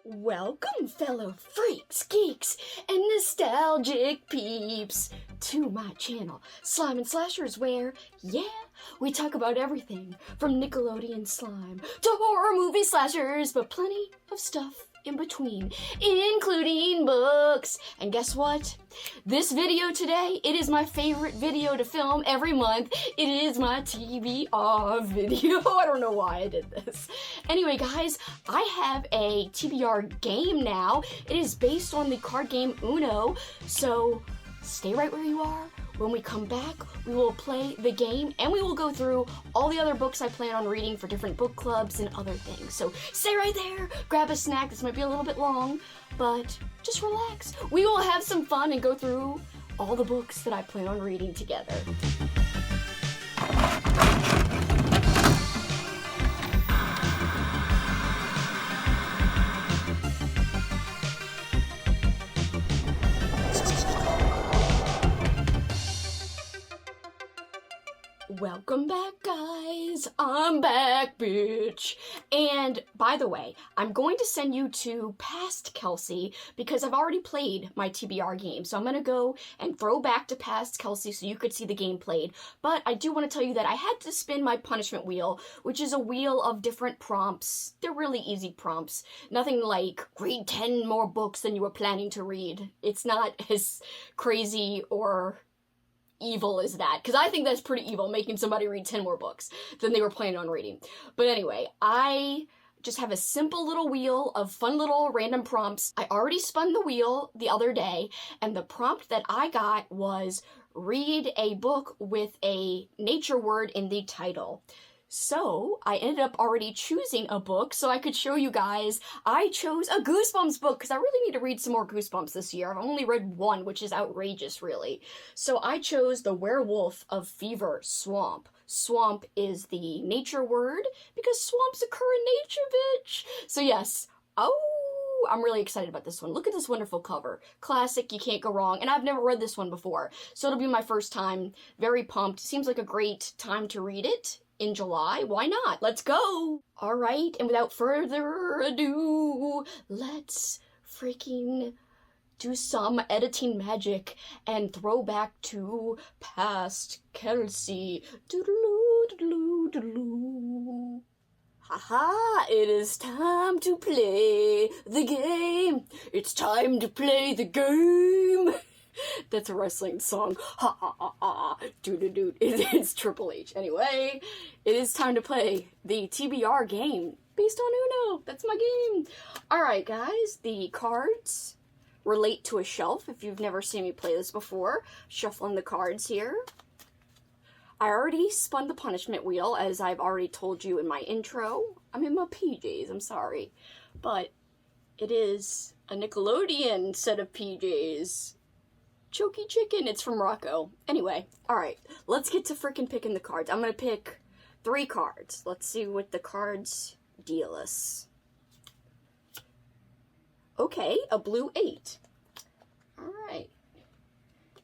Welcome, fellow freaks, geeks, and nostalgic peeps, to my channel, Slime and Slashers, where, yeah, we talk about everything from Nickelodeon slime to horror movie slashers, but plenty of stuff in between, including books. And guess what? This video today, it is my favorite video to film every month. It is my TBR video. I don't know why I did this. Anyway, guys, I have a TBR game now. It is based on the card game Uno, so stay right where you are. When we come back, we will play the game and we will go through all the other books I plan on reading for different book clubs and other things. So stay right there, grab a snack. This might be a little bit long, but just relax. We will have some fun and go through all the books that I plan on reading together. Welcome back, guys. I'm back, bitch. And by the way, I'm going to send you to past Kelsi because I've already played my TBR game. So I'm going to go and throw back to past Kelsi so you could see the game played. But I do want to tell you that I had to spin my punishment wheel, which is a wheel of different prompts. They're really easy prompts. Nothing like read 10 more books than you were planning to read. It's not as crazy or evil is that, because I think that's pretty evil, making somebody read 10 more books than they were planning on reading. But anyway, I just have a simple little wheel of fun little random prompts. I already spun the wheel the other day, and the prompt that I got was read a book with a nature word in the title. So I ended up already choosing a book so I could show you guys. I chose a Goosebumps book because I really need to read some more Goosebumps this year. I've only read one, which is outrageous, really. So I chose The Werewolf of Fever Swamp. Swamp is the nature word because swamps occur in nature, bitch. So yes, I'm really excited about this one. Look at this wonderful cover. Classic, you can't go wrong. And I've never read this one before, so it'll be my first time. Very pumped. Seems like a great time to read it. In July, why not? Let's go! Alright, and without further ado, let's freaking do some editing magic and throw back to past Kelsi. Doodaloo, doodaloo, doodaloo. Haha, it is time to play the game. It's time to play the game. That's a wrestling song. Ha ha ha ha. Doo-doo-doo. It's Triple H. Anyway, it is time to play the TBR game based on Uno. That's my game. Alright, guys. The cards relate to a shelf. If you've never seen me play this before, shuffling the cards here. I already spun the punishment wheel, as I've already told you in my intro. I'm in my PJs, I'm sorry. But it is a Nickelodeon set of PJs. Choky Chicken, it's from Rocco. Anyway, alright, let's get to frickin' picking the cards. I'm gonna pick 3 cards. Let's see what the cards deal us. Okay, a blue 8. Alright.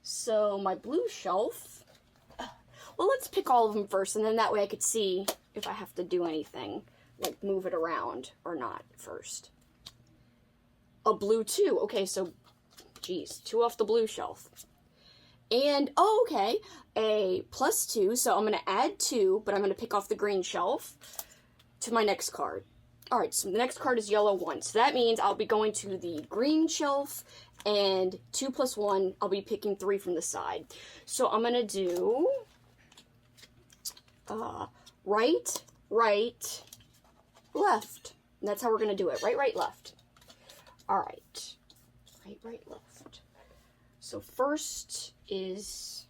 So, my blue shelf. Well, let's pick all of them first, and then that way I could see if I have to do anything, like move it around or not first. A blue 2. Okay, so geez, 2 off the blue shelf. And, oh, okay, a +2, so I'm going to add 2, but I'm going to pick off the green shelf to my next card. Alright, so the next card is yellow 1, so that means I'll be going to the green shelf, and 2 + 1, I'll be picking 3 from the side. So I'm going to do right, right, left. And that's how we're going to do it. Right, right, left. Alright. Right, right, left. So first is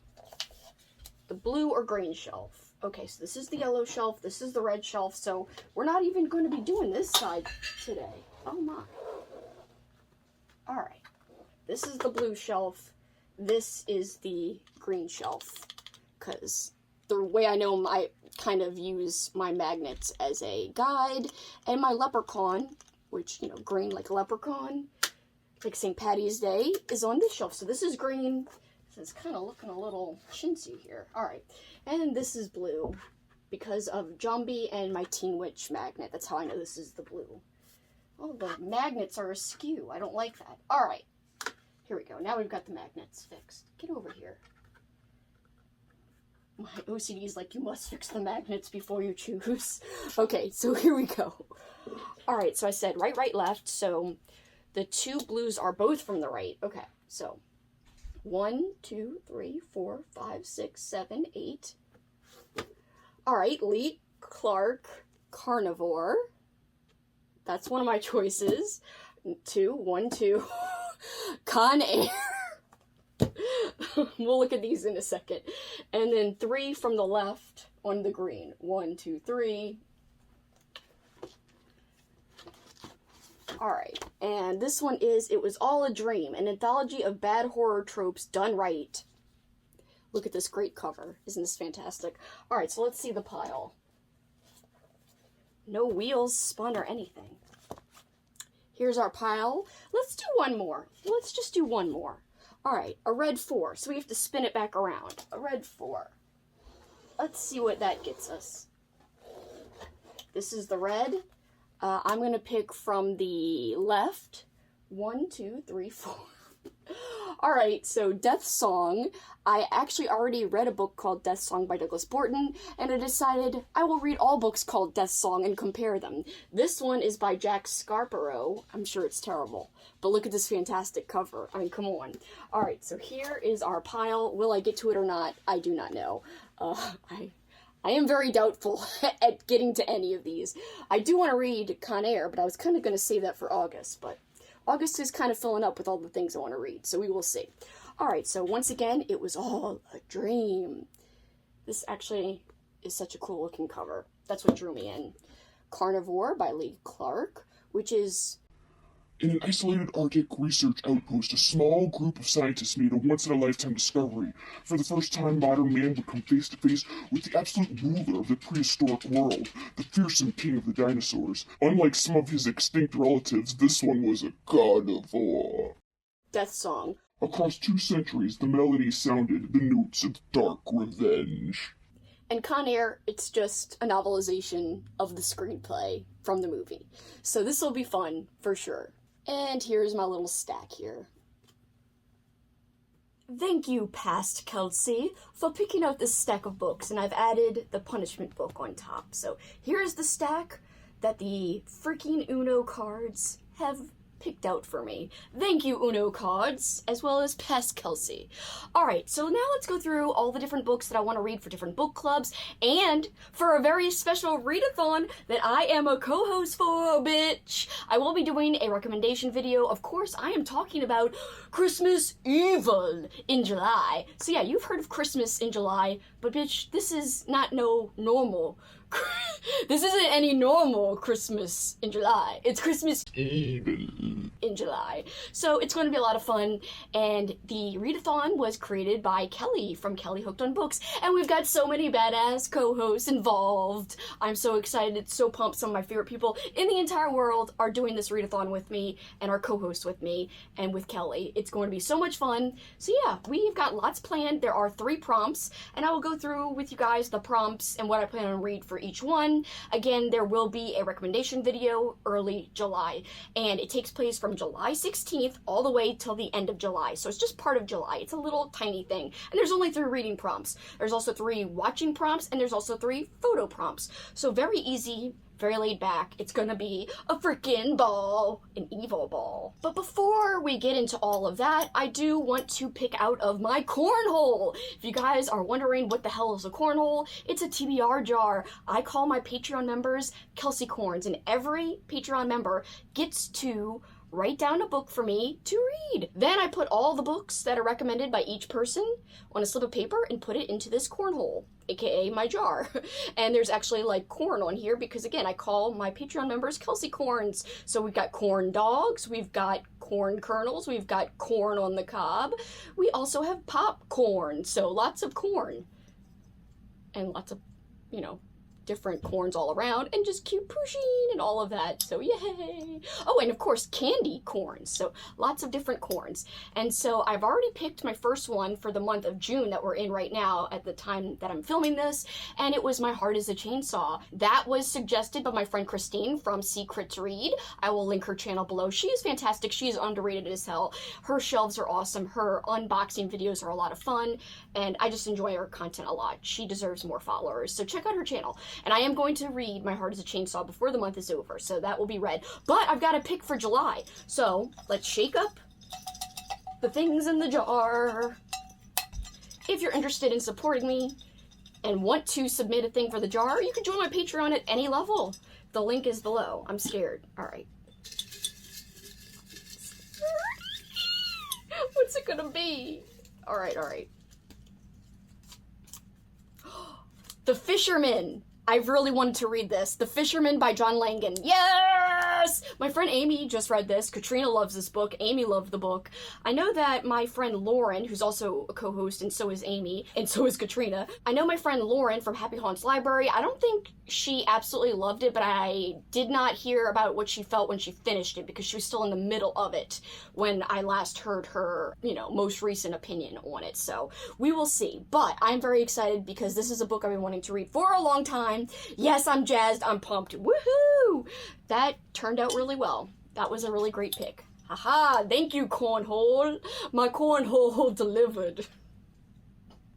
the blue or green shelf. Okay, so this is the yellow shelf, this is the red shelf, so we're not even going to be doing this side today. Oh my. Alright, this is the blue shelf, this is the green shelf, because the way I know I kind of use my magnets as a guide, and my leprechaun, which, you know, green like a leprechaun, like St. Patty's Day, is on this shelf. So this is green. So it's kind of looking a little chintzy here. Alright. And this is blue because of Zombie and my Teen Witch magnet. That's how I know this is the blue. Oh, the magnets are askew. I don't like that. All right. Here we go. Now we've got the magnets fixed. Get over here. My OCD is like, you must fix the magnets before you choose. Okay, so here we go. All right, so I said right, right, left. So the two blues are both from the right. Okay, so 1, 2, 3, 4, 5, 6, 7, 8. All right, Lee, Clark, Carnivore. That's one of my choices. 1, 2. Con Air. We'll look at these in a second. And then 3 from the left on the green. 1, 2, 3. Alright, and this one is It Was All a Dream, an anthology of bad horror tropes done right. Look at this great cover. Isn't this fantastic? Alright, so let's see the pile. No wheels spun or anything. Here's our pile. Let's do one more. Let's just do one more. Alright, a red 4. So we have to spin it back around. A red 4. Let's see what that gets us. This is the red. I'm going to pick from the left. 1, 2, 3, 4. Alright, so Death Song. I actually already read a book called Death Song by Douglas Borton, and I decided I will read all books called Death Song and compare them. This one is by Jack Scarparo. I'm sure it's terrible, but look at this fantastic cover. I mean, come on. Alright, so here is our pile. Will I get to it or not? I do not know. I am very doubtful at getting to any of these. I do want to read Con Air, but I was kind of going to save that for August, but August is kind of filling up with all the things I want to read, so we will see. Alright, so once again, It Was All a Dream. This actually is such a cool looking cover. That's what drew me in. Carnivore by Lee Clark, which is... In an isolated Arctic research outpost, a small group of scientists made a once-in-a-lifetime discovery. For the first time, modern man would come face-to-face with the absolute ruler of the prehistoric world, the fearsome king of the dinosaurs. Unlike some of his extinct relatives, this one was a carnivore. Death Song. Across 2 centuries, the melody sounded the notes of dark revenge. And Con Air, it's just a novelization of the screenplay from the movie. So this will be fun, for sure. And here's my little stack here. Thank you, past Kelsi, for picking out this stack of books, and I've added the punishment book on top. So here's the stack that the freaking Uno cards have picked out for me. Thank you, Uno cards, as well as past Kelsi. Alright, so now let's go through all the different books that I want to read for different book clubs, and for a very special readathon that I am a co-host for, bitch! I will be doing a recommendation video. Of course, I am talking about Christmas Evil in July. So yeah, you've heard of Christmas in July, but bitch, this is not no normal. This isn't any normal Christmas in July. It's Christmas Evil in July. So it's going to be a lot of fun. And the readathon was created by Kelly from Kelly Hooked on Books. And we've got so many badass co-hosts involved. I'm so excited, so pumped. Some of my favorite people in the entire world are doing this readathon with me and are co-hosts with me and with Kelly. It's going to be so much fun. So yeah, we've got lots planned. There are 3 prompts, and I will go through with you guys the prompts and what I plan on read for each one. Again, there will be a recommendation video early July, and it takes place from July 16th all the way till the end of July. So it's just part of July. It's a little tiny thing. And there's only 3 reading prompts. There's also 3 watching prompts, and there's also 3 photo prompts. So very easy, very laid back. It's gonna be a freaking ball, an evil ball. But before we get into all of that, I do want to pick out of my cornhole. If you guys are wondering what the hell is a cornhole, it's a TBR jar. I call my Patreon members Kelsi Corns, and every Patreon member gets to write down a book for me to read. Then I put all the books that are recommended by each person on a slip of paper and put it into this cornhole, aka my jar. And there's actually like corn on here because, again, I call my Patreon members Kelsi Corns. So we've got corn dogs, we've got corn kernels, we've got corn on the cob. We also have popcorn, so lots of corn. And lots of, different corns all around, and just cute pushing and all of that, so yay! Oh, and of course, candy corns, so lots of different corns. And so I've already picked my first one for the month of June that we're in right now at the time that I'm filming this, and it was My Heart is a Chainsaw. That was suggested by my friend Christine from Secret to Read. I will link her channel below. She is fantastic. She is underrated as hell. Her shelves are awesome. Her unboxing videos are a lot of fun, and I just enjoy her content a lot. She deserves more followers, so check out her channel. And I am going to read My Heart is a Chainsaw before the month is over, so that will be read. But I've got a pick for July, so let's shake up the things in the jar. If you're interested in supporting me and want to submit a thing for the jar, you can join my Patreon at any level. The link is below. I'm scared. All right. What's it gonna be? All right, all right. The Fisherman. I've really wanted to read this. The Fisherman by John Langan. Yes! My friend Amy just read this. Katrina loves this book. Amy loved the book. I know that my friend Lauren, who's also a co-host, and so is Amy, and so is Katrina. I know my friend Lauren from Happy Haunts Library. I don't think she absolutely loved it, but I did not hear about what she felt when she finished it, because she was still in the middle of it when I last heard her, most recent opinion on it. So we will see. But I'm very excited because this is a book I've been wanting to read for a long time. Yes, I'm jazzed. I'm pumped. Woohoo! That turned out really well. That was a really great pick. Haha, thank you, cornhole. My cornhole delivered.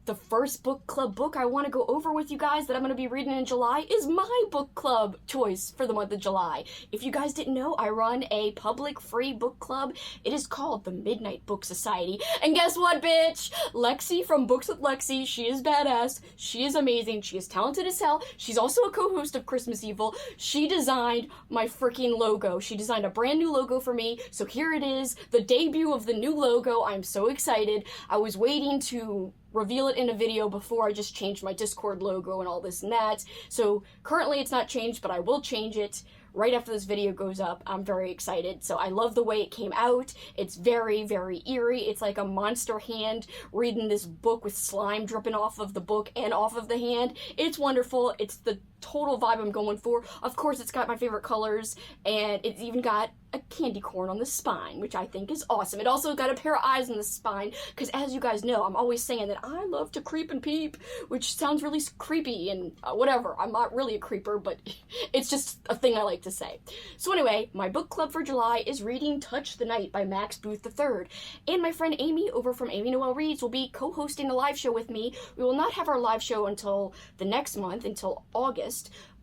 The first book club book I want to go over with you guys that I'm going to be reading in July is my book club choice for the month of July. If you guys didn't know, I run a public free book club. It is called the Midnight Book Society. And guess what, bitch? Lexi from Books with Lexi, she is badass. She is amazing. She is talented as hell. She's also a co-host of Christmas Evil. She designed my freaking logo. She designed a brand new logo for me. So here it is, the debut of the new logo. I'm so excited. I was waiting to reveal it in a video before I just changed my Discord logo and all this and that. So currently it's not changed, but I will change it right after this video goes up. I'm very excited. So I love the way it came out. It's very, very eerie. It's like a monster hand reading this book with slime dripping off of the book and off of the hand. It's wonderful. It's the total vibe I'm going for. Of course, it's got my favorite colors, and it's even got a candy corn on the spine, which I think is awesome. It also got a pair of eyes on the spine, because as you guys know, I'm always saying that I love to creep and peep, which sounds really creepy and whatever. I'm not really a creeper, but it's just a thing I like to say. So anyway, my book club for July is reading Touch the Night by Max Booth III. And my friend Amy over from Amy Noel Reads will be co-hosting a live show with me. We will not have our live show until the next month, until August,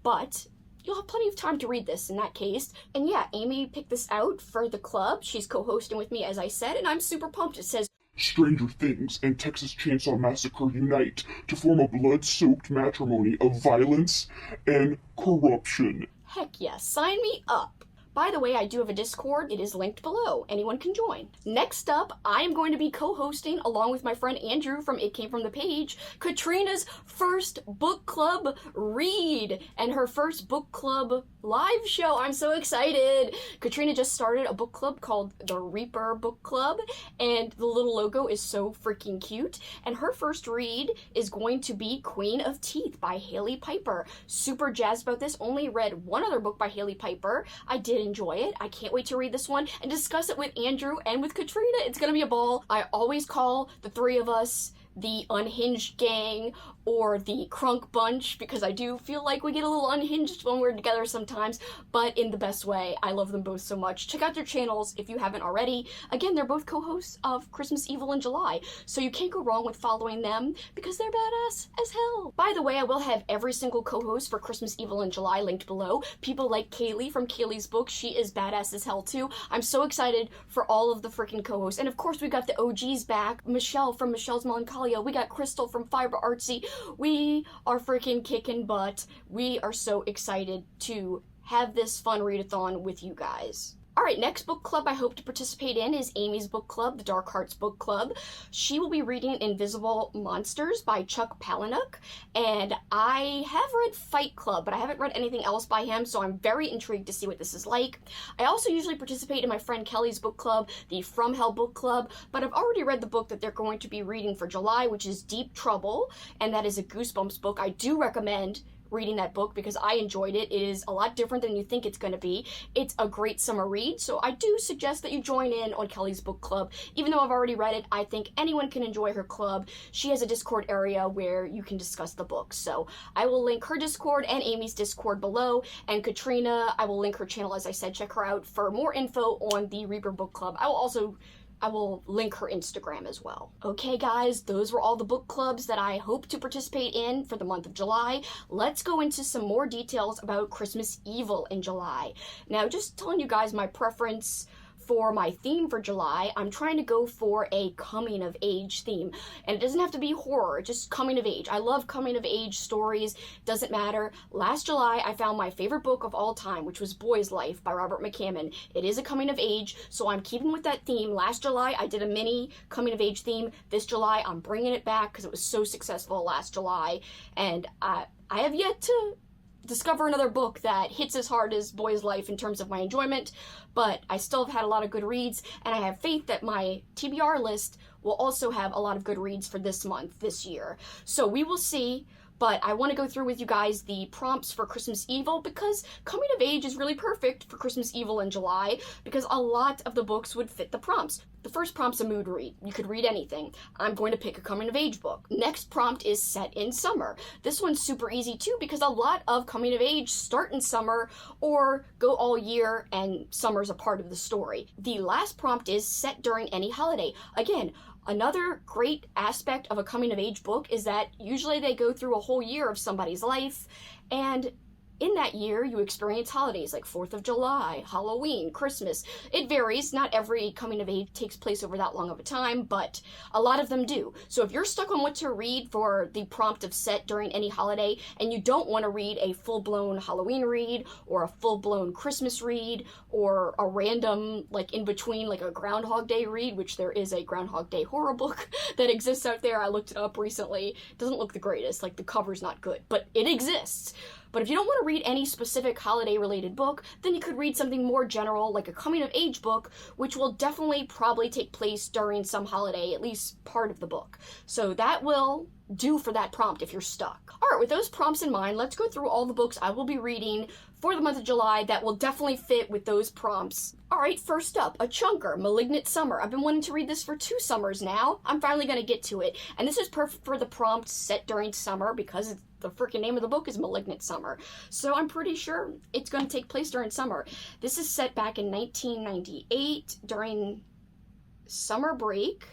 but you'll have plenty of time to read this in that case. And yeah, Amy picked this out for the club. She's co-hosting with me, as I said, and I'm super pumped. It says, Stranger Things and Texas Chainsaw Massacre unite to form a blood-soaked matrimony of violence and corruption. heck yes, sign me up. By the way, I do have a Discord. It is linked below. Anyone can join. Next up, I am going to be co-hosting, along with my friend Andrew from It Came From the Page, Katrina's first book club read and her first book club live show. I'm so excited. Katrina just started a book club called the Reaper Book Club, and the little logo is so freaking cute. And her first read is going to be Queen of Teeth by Haley Piper. Super jazzed about this. Only read one other book by Haley Piper. I did enjoy it. I can't wait to read this one and discuss it with Andrew and with Katrina. It's gonna be a ball. I always call the three of us the Unhinged Gang or the Crunk Bunch, because I do feel like we get a little unhinged when we're together sometimes, but in the best way. I love them both so much. Check out their channels if you haven't already. Again, they're both co-hosts of Christmas Evil in July, so you can't go wrong with following them because they're badass as hell. By the way, I will have every single co-host for Christmas Evil in July linked below. People like Kaylee from Kaylee's book. She is badass as hell too. I'm so excited for all of the freaking co-hosts. And of course, we got the OGs back. Michelle from Michelle's Melancholia. We got Crystal from Fiber Artsy. We are freaking kicking butt. We are so excited to have this fun readathon with you guys. Alright, next book club I hope to participate in is Amy's book club, the Dark Hearts book club. She will be reading Invisible Monsters by Chuck Palahniuk, and I have read Fight Club, but I haven't read anything else by him, so I'm very intrigued to see what this is like. I also usually participate in my friend Kelly's book club, the From Hell book club, but I've already read the book that they're going to be reading for July, which is Deep Trouble, and that is a Goosebumps book. I do recommend reading that book because I enjoyed it. It is a lot different than you think it's going to be. It's a great summer read, so I do suggest that you join in on Kelly's book club. Even though I've already read it, I think anyone can enjoy her club. She has a Discord area where you can discuss the books. So I will link her Discord and Amy's Discord below, and Katrina, I will link her channel, as I said. Check her out for more info on the Reaper Book Club. I will link her Instagram as well. Okay guys, those were all the book clubs that I hope to participate in for the month of July. Let's go into some more details about Christmas Evil in July. Now, just telling you guys my preference for my theme for July, I'm trying to go for a coming of age theme. And it doesn't have to be horror, just coming of age. I love coming of age stories, doesn't matter. Last July, I found my favorite book of all time, which was Boy's Life by Robert McCammon. It is a coming of age, so I'm keeping with that theme. Last July, I did a mini coming of age theme. This July, I'm bringing it back because it was so successful last July. And I have yet to discover another book that hits as hard as Boy's Life in terms of my enjoyment, but I still have had a lot of good reads, and I have faith that my TBR list will also have a lot of good reads for this month, this year. So we will see, but I want to go through with you guys the prompts for Christmas Evil because coming of age is really perfect for Christmas Evil in July because a lot of the books would fit the prompts. The first prompt's a mood read. You could read anything. I'm going to pick a coming of age book. Next prompt is set in summer. This one's super easy too because a lot of coming of age start in summer or go all year and summer's a part of the story. The last prompt is set during any holiday. Again, another great aspect of a coming of age book is that usually they go through a whole year of somebody's life, and in that year, you experience holidays like 4th of July, Halloween, Christmas. It varies. Not every coming of age takes place over that long of a time, but a lot of them do. So if you're stuck on what to read for the prompt of set during any holiday, and you don't want to read a full-blown Halloween read, or a full-blown Christmas read, or a random, like in between, like a Groundhog Day read, which there is a Groundhog Day horror book that exists out there. I looked it up recently. It doesn't look the greatest. Like, the cover's not good, but it exists. But if you don't want to read any specific holiday-related book, then you could read something more general, like a coming-of-age book, which will definitely probably take place during some holiday, at least part of the book. So that will do for that prompt if you're stuck. All right, with those prompts in mind, let's go through all the books I will be reading for the month of July that will definitely fit with those prompts. All right, first up, a chunker, Malignant Summer. I've been wanting to read this for 2 summers now. I'm finally going to get to it. And this is perfect for the prompt set during summer because the freaking name of the book is Malignant Summer. So I'm pretty sure it's going to take place during summer. This is set back in 1998 during summer break.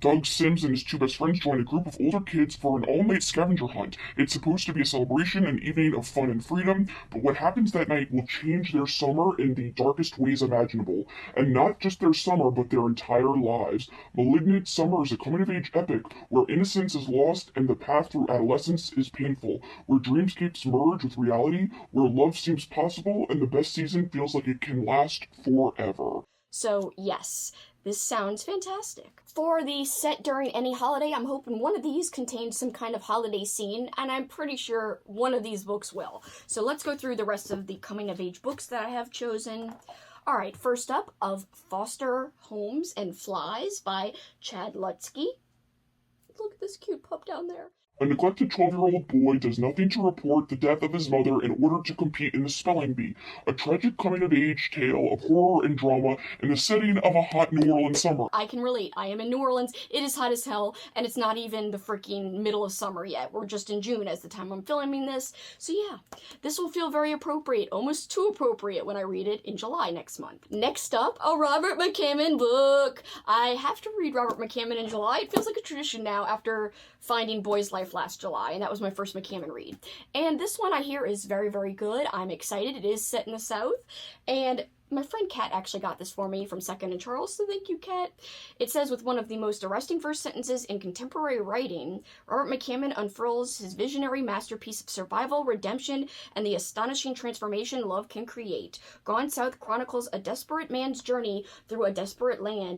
Doug Sims and his 2 best friends join a group of older kids for an all-night scavenger hunt. It's supposed to be a celebration, an evening of fun and freedom, but what happens that night will change their summer in the darkest ways imaginable. And not just their summer, but their entire lives. Malignant Summer is a coming-of-age epic where innocence is lost and the path through adolescence is painful, where dreamscapes merge with reality, where love seems possible, and the best season feels like it can last forever. So, yes, this sounds fantastic. For the set during any holiday, I'm hoping one of these contains some kind of holiday scene, and I'm pretty sure one of these books will. So let's go through the rest of the coming-of-age books that I have chosen. All right, first up, Of Foster Homes and Flies by Chad Lutzke. Look at this cute pup down there. A neglected 12-year-old boy does nothing to report the death of his mother in order to compete in the spelling bee, a tragic coming-of-age tale of horror and drama in the setting of a hot New Orleans summer. I can relate. I am in New Orleans. It is hot as hell, and it's not even the freaking middle of summer yet. We're just in June as the time I'm filming this. So yeah, this will feel very appropriate, almost too appropriate when I read it in July next month. Next up, a Robert McCammon book. I have to read Robert McCammon in July. It feels like a tradition now after finding Boy's Life last July, and that was my first McCammon read. And this one I hear is very, very good. I'm excited. It is set in the South, and my friend Kat actually got this for me from Second and Charles, so thank you, Kat. It says, with one of the most arresting first sentences in contemporary writing, Robert McCammon unfurls his visionary masterpiece of survival, redemption, and the astonishing transformation love can create. Gone South chronicles a desperate man's journey through a desperate land.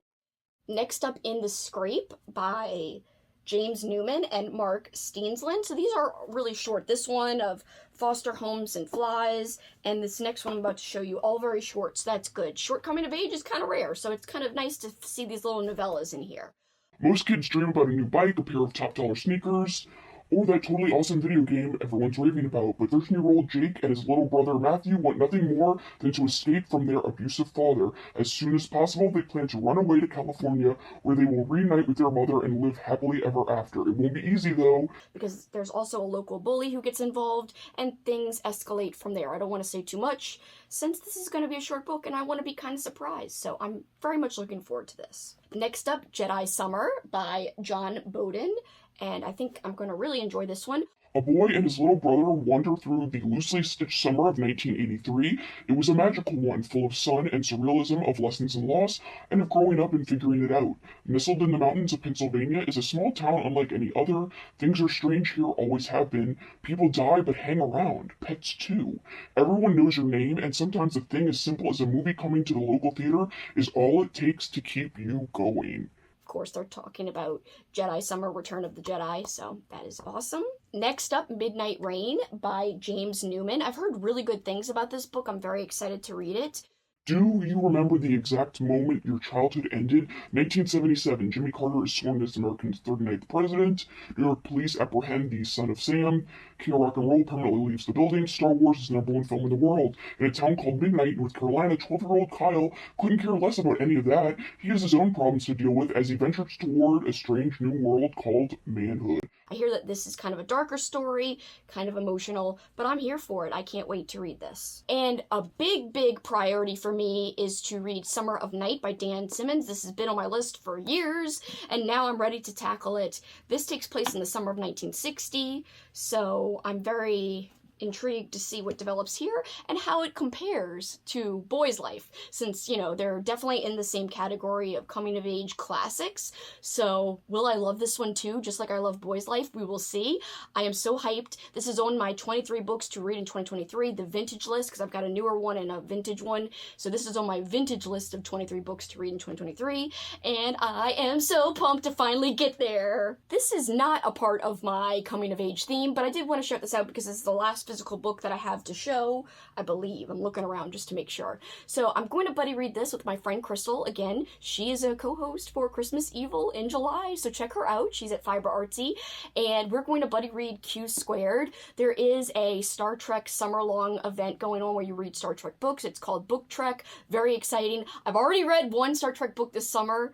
Next up, In the Scrape by James Newman and Mark Steensland. So these are really short. This one of Foster Homes and Flies, and this next one I'm about to show you, all very short, so that's good. Short coming of age is kind of rare, so it's kind of nice to see these little novellas in here. Most kids dream about a new bike, a pair of top dollar sneakers, Or that totally awesome video game everyone's raving about, but 13-year-old Jake and his little brother Matthew want nothing more than to escape from their abusive father. As soon as possible, they plan to run away to California, where they will reunite with their mother and live happily ever after. It won't be easy, though, because there's also a local bully who gets involved, and things escalate from there. I don't want to say too much, since this is going to be a short book, and I want to be kind of surprised, so I'm very much looking forward to this. Next up, Jedi Summer by John Bowden, and I think I'm going to really enjoy this one. A boy and his little brother wander through the loosely stitched summer of 1983. It was a magical one, full of sun and surrealism, of lessons and loss, and of growing up and figuring it out. Nestled in the mountains of Pennsylvania is a small town unlike any other. Things are strange here, always have been. People die but hang around. Pets too. Everyone knows your name, and sometimes a thing as simple as a movie coming to the local theater is all it takes to keep you going. Of course, they're talking about Jedi Summer, Return of the Jedi, so that is awesome. Next up, Midnight Rain by James Newman. I've heard really good things about this book. I'm very excited to read it. Do you remember the exact moment your childhood ended? 1977, Jimmy Carter is sworn as America's 39th president. New York police apprehend the son of Sam. King of Rock and Roll permanently leaves the building. Star Wars is the #1 film in the world. In a town called Midnight, North Carolina, 12-year-old Kyle couldn't care less about any of that. He has his own problems to deal with as he ventures toward a strange new world called manhood. I hear that this is kind of a darker story, kind of emotional, but I'm here for it. I can't wait to read this. And a big priority for me is to read Summer of Night by Dan Simmons. This has been on my list for years, and now I'm ready to tackle it. This takes place in the summer of 1960, so I'm very intrigued to see what develops here and how it compares to Boy's Life, since, you know, they're definitely in the same category of coming-of-age classics. So will I love this one too, just like I love Boy's Life? We will see. I am so hyped. This is on my 23 books to read in 2023, the vintage list, because I've got a newer one and a vintage one. So this is on my vintage list of 23 books to read in 2023, and I am so pumped to finally get there. This is not a part of my coming-of-age theme, but I did want to shout this out because this is the last physical book that I have to show, I believe. I'm looking around just to make sure. So I'm going to buddy read this with my friend Crystal. Again, she is a co-host for Christmas Evil in July, so check her out. She's at Fiber Artsy, and we're going to buddy read Q Squared. There is a Star Trek summer-long event going on where you read Star Trek books. It's called Book Trek. Very exciting. I've already read one Star Trek book this summer,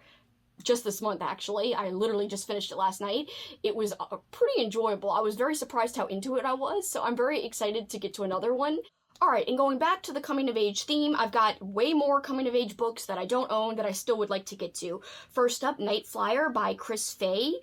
just this month, actually. I literally just finished it last night. It was pretty enjoyable. I was very surprised how into it I was, so I'm very excited to get to another one. Alright, and going back to the coming-of-age theme, I've got way more coming-of-age books that I don't own that I still would like to get to. First up, Night Flyer by Chris Fahey.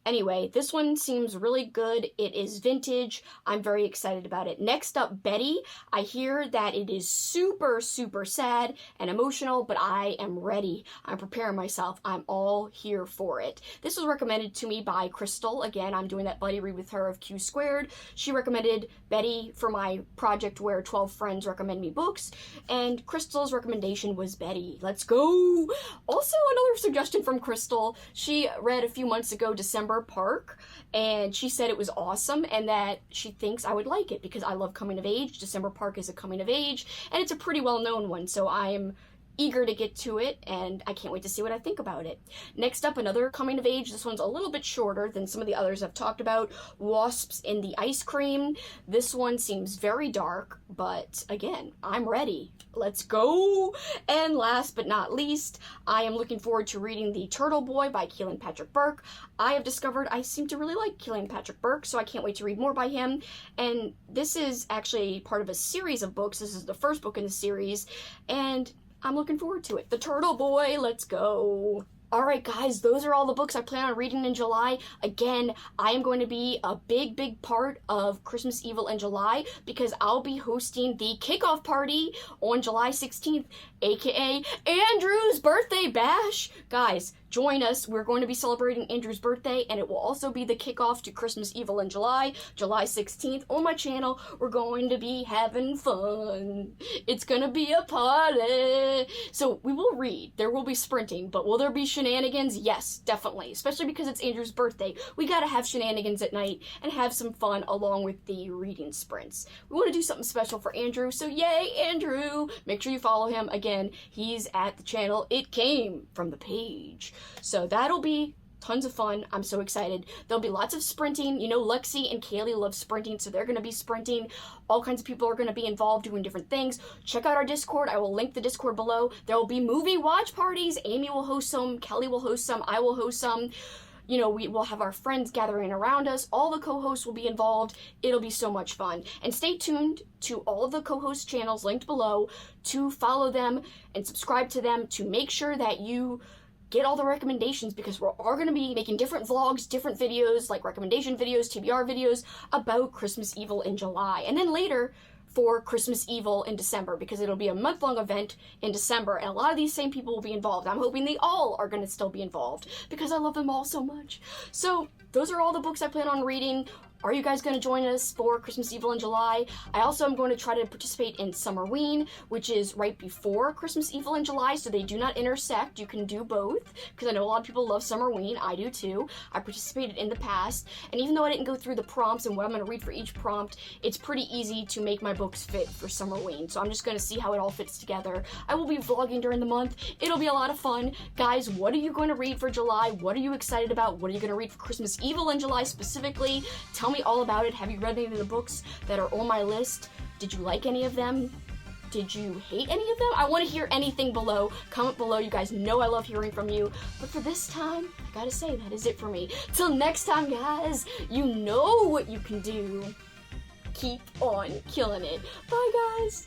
Anyway, this one seems really good. It is vintage. I'm very excited about it. Next up, Betty. I hear that it is super sad and emotional, but I am ready. I'm preparing myself. I'm all here for it. This was recommended to me by Crystal. Again, I'm doing that buddy read with her of Q Squared. She recommended Betty for my project where 12 friends recommend me books, and Crystal's recommendation was Betty. Let's go! Also, another suggestion from Crystal. She read a few months ago December Park, and she said it was awesome and that she thinks I would like it because I love coming of age. December Park is a coming of age, and it's a pretty well-known one, so I am eager to get to it, and I can't wait to see what I think about it. Next up, another coming of age. This one's a little bit shorter than some of the others I've talked about. Wasps in the Ice Cream. This one seems very dark, but again, I'm ready. Let's go! And last but not least, I am looking forward to reading The Turtle Boy by Keelan Patrick Burke. I have discovered I seem to really like Keelan Patrick Burke, so I can't wait to read more by him. And this is actually part of a series of books. This is the first book in the series, and I'm looking forward to it. The Turtle Boy, let's go. Alright guys, those are all the books I plan on reading in July. Again, I am going to be a big part of Christmas Evil in July because I'll be hosting the kickoff party on July 16th, aka Andrew's birthday bash. Guys, join us. We're going to be celebrating Andrew's birthday, and it will also be the kickoff to Christmas Evil in July, July 16th. On my channel, we're going to be having fun. It's gonna be a party. So we will read. There will be sprinting, but will there be shenanigans? Yes, definitely. Especially because it's Andrew's birthday. We gotta have shenanigans at night and have some fun along with the reading sprints. We want to do something special for Andrew, so yay, Andrew! Make sure you follow him. Again, he's at the channel It Came From the Page. So that'll be Tons of fun. I'm so excited. There'll be lots of sprinting. You know, Lexi and Kaylee love sprinting, so they're going to be sprinting. All kinds of people are going to be involved doing different things. Check out our Discord. I will link the Discord below. There will be movie watch parties. Amy will host some. Kelly will host some. I will host some. You know, we will have our friends gathering around us. All the co-hosts will be involved. It'll be so much fun. And stay tuned to all of the co-host channels linked below to follow them and subscribe to them to make sure that you get all the recommendations, because we're all going to be making different vlogs, different videos, like recommendation videos, TBR videos about Christmas Evil in July. And then later for Christmas Evil in December, because it'll be a month-long event in December, and a lot of these same people will be involved. I'm hoping they all are going to still be involved, because I love them all so much. So those are all the books I plan on reading. Are you guys going to join us for Christmas Evil in July? I also am going to try to participate in Summerween, which is right before Christmas Evil in July, so they do not intersect. You can do both, because I know a lot of people love Summerween. I do too. I participated in the past, and even though I didn't go through the prompts and what I'm going to read for each prompt, it's pretty easy to make my books fit for Summerween, so I'm just going to see how it all fits together. I will be vlogging during the month. It'll be a lot of fun. Guys, what are you going to read for July? What are you excited about? What are you going to read for Christmas Evil in July specifically? Tell me all about it. Have you read any of the books that are on my list? Did you like any of them? Did you hate any of them? I want to hear anything below. Comment below. You guys know I love hearing from you. But for this time, I gotta say, that is it for me. Till next time, guys, you know what you can do. Keep on killing it. Bye, guys.